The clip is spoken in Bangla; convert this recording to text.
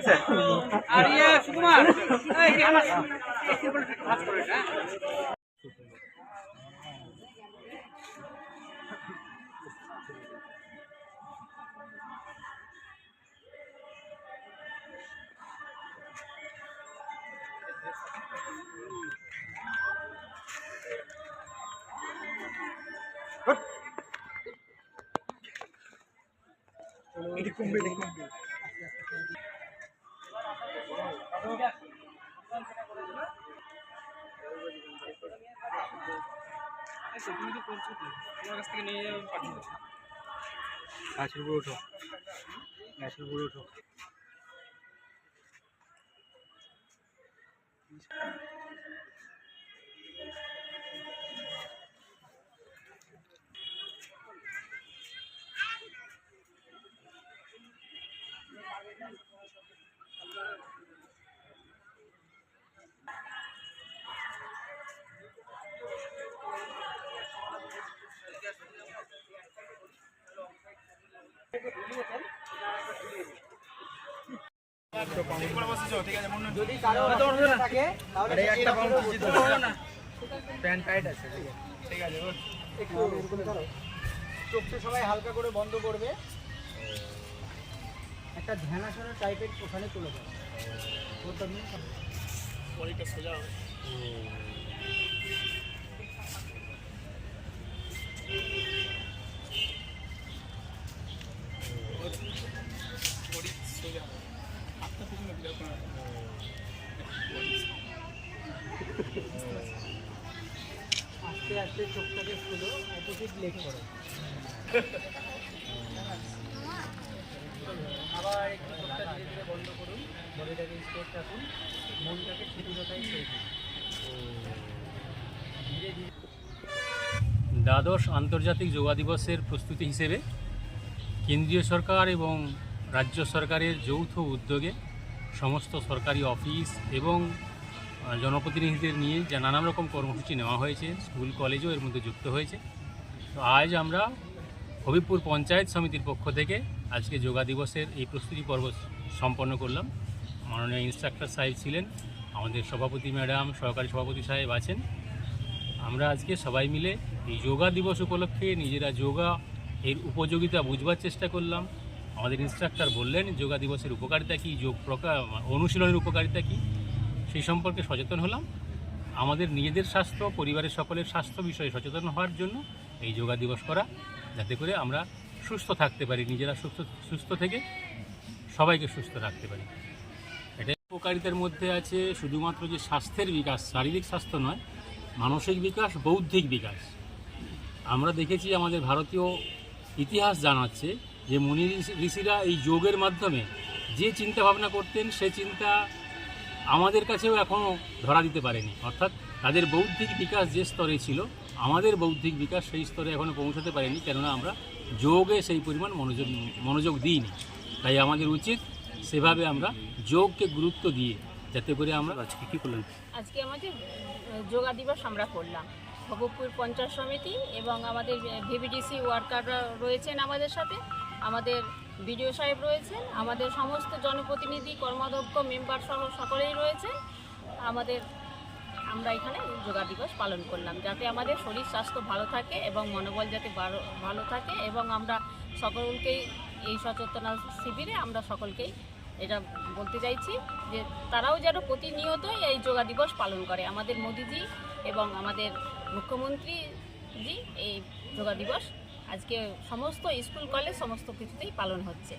লাগছে আর সুকুমার এটি কমবে এটি কমবে তুমি তো করছো তোমার কাছ থেকে নিয়ে যাবে পাঠিয়ে দেবো গাছের উপরে ওঠো গাছের উপরে ওঠো যদি কারো থাকে তাহলে একটা প্যান্ট টাইট আছে ঠিক আছে একটু এরকম করো চোখটা সবাই হালকা করে বন্ধ করবে একটা ধ্যানাসনের টাইপের ওখানে চলে যাবে বডিটা সোজা হবে বডি সোজা হাতটা পিছনে দিলে আপনার আস্তে আস্তে চোখটাকে খুলো অপোজিট লেগ করো আবার একটু চোখটা ধীরে ধীরে বন্ধ করুন বডিটাকে স্ট্রেট রাখুন মনটাকে স্থিতিরতায় ছেড়ে দিন ধীরে ধীরে দ্বাদশ আন্তর্জাতিক যোগা দিবসের প্রস্তুতি হিসেবে কেন্দ্রীয় সরকার এবং রাজ্য সরকারের যৌথ উদ্যোগে সমস্ত সরকারি অফিস এবং জনপ্রতিনিধিদের নিয়ে যা নানান রকম কর্মসূচি নেওয়া হয়েছে স্কুল কলেজও এর মধ্যে যুক্ত হয়েছে তো আজ আমরা হবিবপুর পঞ্চায়েত সমিতির পক্ষ থেকে আজকে যোগা দিবসের এই প্রস্তুতি পর্ব সম্পন্ন করলাম। মাননীয় ইন্সট্রাক্টর সাহেব ছিলেন, আমাদের সভাপতি ম্যাডাম, সহকারী সভাপতি সাহেব আছেন। আমরা আজকে সবাই মিলে এই যোগা দিবস উপলক্ষে নিজেরা যোগা এর উপযোগিতা বুঝবার চেষ্টা করলাম। আমাদের ইন্সট্রাক্টর বললেন যোগা দিবসের উপকারিতা কী, যোগ অনুশীলনের উপকারিতা কী, সেই সম্পর্কে সচেতন হলাম। আমাদের নিজেদের স্বাস্থ্য, পরিবারের সকলের স্বাস্থ্য বিষয়ে সচেতন হওয়ার জন্য এই যোগা দিবস করা, যাতে করে আমরা সুস্থ থাকতে পারি, নিজেরা সুস্থ থেকে সবাইকে সুস্থ রাখতে পারি। এটা উপকারিতার মধ্যে আছে শুধুমাত্র যে স্বাস্থ্যের বিকাশ, শারীরিক স্বাস্থ্য নয়, মানসিক বিকাশ, বৌদ্ধিক বিকাশ। আমরা দেখেছি আমাদের ভারতীয় ইতিহাস জানাচ্ছে যে মুনি ঋষিরা এই যোগের মাধ্যমে যে চিন্তা ভাবনা করতেন সে চিন্তা আমাদের কাছেও এখনও ধরা দিতে পারেনি। অর্থাৎ তাদের বৌদ্ধিক বিকাশ যে স্তরে ছিল, আমাদের বৌদ্ধিক বিকাশ সেই স্তরে এখনও পৌঁছাতে পারেনি, কেননা আমরা যোগে সেই পরিমাণ মনোযোগ দিইনি। তাই আমাদের উচিত সেভাবে আমরা যোগকে গুরুত্ব দিয়ে, যাতে করে আমরা আজকে কী করলাম, আজকে আমাদের যোগা দিবস আমরা করলাম। হবিবপুর পঞ্চায়েত সমিতি এবং আমাদের ভিভিডিসি ওয়ার্কাররা রয়েছেন আমাদের সাথে, আমাদের বিডিও সাহেব রয়েছেন, আমাদের সমস্ত জনপ্রতিনিধি, কর্মাধ্যক্ষ, মেম্বার সহ সকলেই রয়েছেন। আমরা এখানে যোগা দিবস পালন করলাম, যাতে আমাদের শরীর স্বাস্থ্য ভালো থাকে এবং মনোবল যাতে ভালো থাকে, এবং আমরা সকলকেই এই সচেতনতা শিবিরে আমরা সকলকেই এটা বলতে চাইছি যে তারাও যেন প্রতিনিয়তই এই যোগা দিবস পালন করে। আমাদের মোদিজি এবং আমাদের মুখ্যমন্ত্রীজি এই যোগা দিবস আজকে সমস্ত স্কুল কলেজ সমস্ত কিছুতেই পালন হচ্ছে।